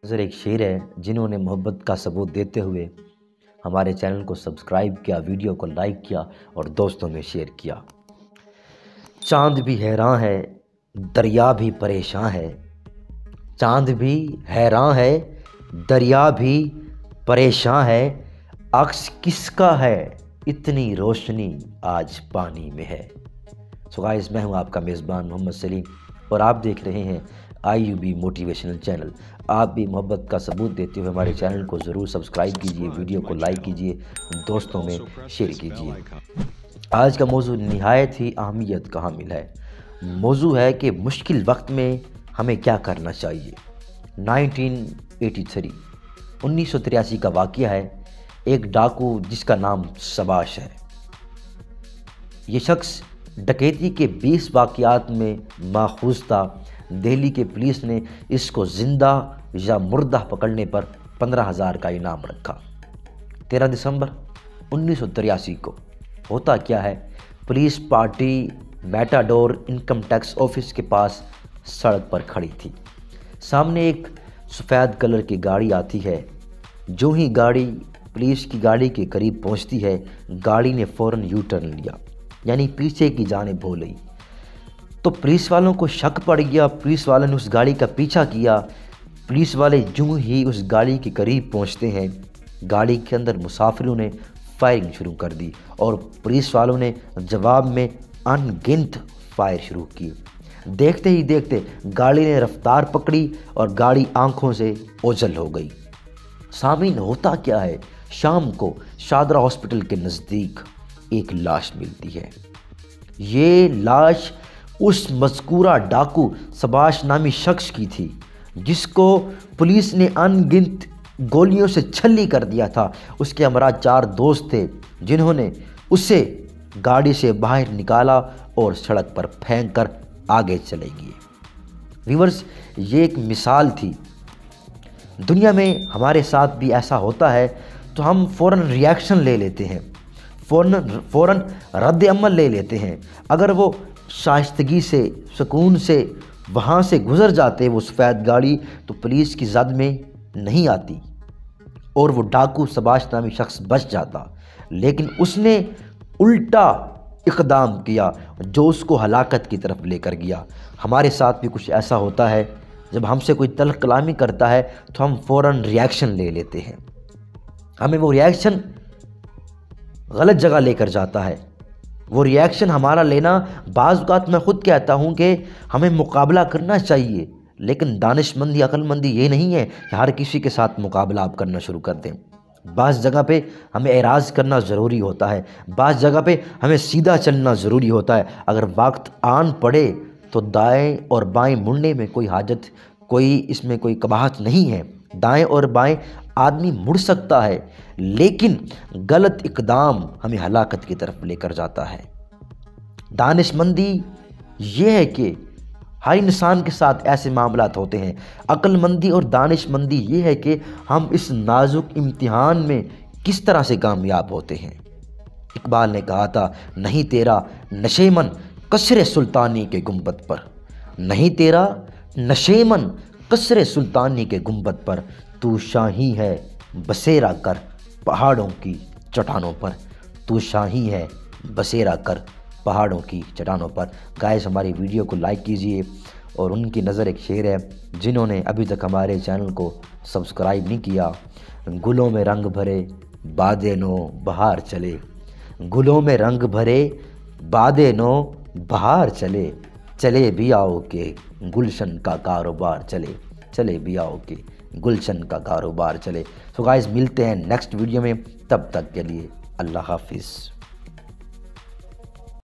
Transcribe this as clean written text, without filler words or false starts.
نظر ایک شعر ہے جنہوں نے محبت کا ثبوت دیتے ہوئے ہمارے چینل کو سبسکرائب کیا، ویڈیو کو لائک کیا اور دوستوں میں شیئر کیا۔ چاند بھی حیران ہے، دریا بھی پریشان ہے، چاند بھی حیران ہے، دریا بھی پریشان ہے، عکس کس کا ہے اتنی روشنی آج پانی میں ہے۔ سو گائز، میں ہوں آپ کا میزبان محمد سلیم اور آپ دیکھ رہے ہیں IUB موٹیویشنل چینل۔ آپ بھی محبت کا ثبوت دیتے ہوئے ہمارے چینل کو ضرور سبسکرائب کیجئے، ویڈیو کو لائک کیجئے، دوستوں میں شیئر کیجئے۔ آج کا موضوع نہایت ہی اہمیت کا حامل ہے۔ موضوع ہے کہ مشکل وقت میں ہمیں کیا کرنا چاہیے۔ 1983 کا واقعہ ہے۔ ایک ڈاکو جس کا نام سباش ہے، یہ شخص ڈکیتی کے 20 واقعات میں ماخوذ تھا۔ دہلی کے پولیس نے اس کو زندہ یا مردہ پکڑنے پر 15,000 کا انعام رکھا۔ 13 دسمبر 1983 کو ہوتا کیا ہے، police party matador income tax office کے پاس سڑک پر کھڑی تھی۔ سامنے ایک سفید کلر کی گاڑی آتی ہے۔ جو ہی گاڑی پولیس کی گاڑی کے قریب پہنچتی ہے، گاڑی نے فوراً یو ٹرن لیا، یعنی پیچھے کی جانب ہو لی۔ تو پولیس والوں کو شک پڑ گیا، پولیس والوں نے اس گاڑی کا پیچھا کیا۔ پولیس والے جو ہی اس گاڑی کے قریب پہنچتے ہیں، گاڑی کے اندر مسافروں نے فائرنگ شروع کر دی اور پولیس والوں نے جواب میں ان گنت فائر شروع کی۔ دیکھتے ہی دیکھتے گاڑی نے رفتار پکڑی اور گاڑی آنکھوں سے اوجھل ہو گئی۔ سامعین، ہوتا کیا ہے، شام کو شادرہ ہاسپٹل کے نزدیک ایک لاش ملتی ہے۔ یہ لاش اس مذکورہ ڈاکو سباش نامی شخص کی تھی جس کو پولیس نے ان گنت گولیوں سے چھلی کر دیا تھا۔ اس کے ہمراہ 4 دوست تھے جنہوں نے اسے گاڑی سے باہر نکالا اور سڑک پر پھینک کر آگے چلے گئے۔ ویورز، یہ ایک مثال تھی۔ دنیا میں ہمارے ساتھ بھی ایسا ہوتا ہے تو ہم فوراً ریاکشن لے لیتے ہیں، فوراً رد عمل لے لیتے ہیں۔ اگر وہ شائستگی سے، سکون سے وہاں سے گزر جاتے وہ سفید گاڑی، تو پولیس کی زد میں نہیں آتی اور وہ ڈاکو سباش نامی شخص بچ جاتا۔ لیکن اس نے الٹا اقدام کیا جو اس کو ہلاکت کی طرف لے کر گیا۔ ہمارے ساتھ بھی کچھ ایسا ہوتا ہے، جب ہم سے کوئی تلخ کلامی کرتا ہے تو ہم فوراً ریاکشن لے لیتے ہیں۔ ہمیں وہ ریاکشن غلط جگہ لے کر جاتا ہے۔ وہ ریاکشن ہمارا لینا، بعض اوقات میں خود کہتا ہوں کہ ہمیں مقابلہ کرنا چاہیے، لیکن دانش مندی، عقل مندی یہ نہیں ہے کہ ہر کسی کے ساتھ مقابلہ آپ کرنا شروع کر دیں۔ بعض جگہ پہ ہمیں اعراض کرنا ضروری ہوتا ہے، بعض جگہ پہ ہمیں سیدھا چلنا ضروری ہوتا ہے۔ اگر وقت آن پڑے تو دائیں اور بائیں مڑنے میں کوئی حاجت، اس میں کوئی قباحت نہیں ہے۔ دائیں اور بائیں آدمی مڑ سکتا ہے، لیکن غلط اقدام ہمیں ہلاکت کی طرف لے کر جاتا ہے۔ دانش مندی یہ ہے کہ ہر انسان کے ساتھ ایسے معاملات ہوتے ہیں۔ عقل مندی اور دانش مندی یہ ہے کہ ہم اس نازک امتحان میں کس طرح سے کامیاب ہوتے ہیں۔ اقبال نے کہا تھا، نہیں تیرا نشیمن قصر سلطانی کے گنبد پر، نہیں تیرا نشیمن قصر سلطانی کے گنبد پر، تو شاہی ہے بسیرا کر پہاڑوں کی چٹانوں پر، تو شاہی ہے بسیرا کر پہاڑوں کی چٹانوں پر۔ گائز، ہماری ویڈیو کو لائک کیجئے اور ان کی نظر ایک شعر ہے جنہوں نے ابھی تک ہمارے چینل کو سبسکرائب نہیں کیا۔ گلوں میں رنگ بھرے باد نو بہار چلے، گلوں میں رنگ بھرے باد نو بہار چلے، چلے بھی آؤ کہ گلشن کا کاروبار چلے، چلے بھی آؤ کہ گلشن کا کاروبار چلے۔ سو گائز، ملتے ہیں نیکسٹ ویڈیو میں، تب تک کے لیے اللہ حافظ۔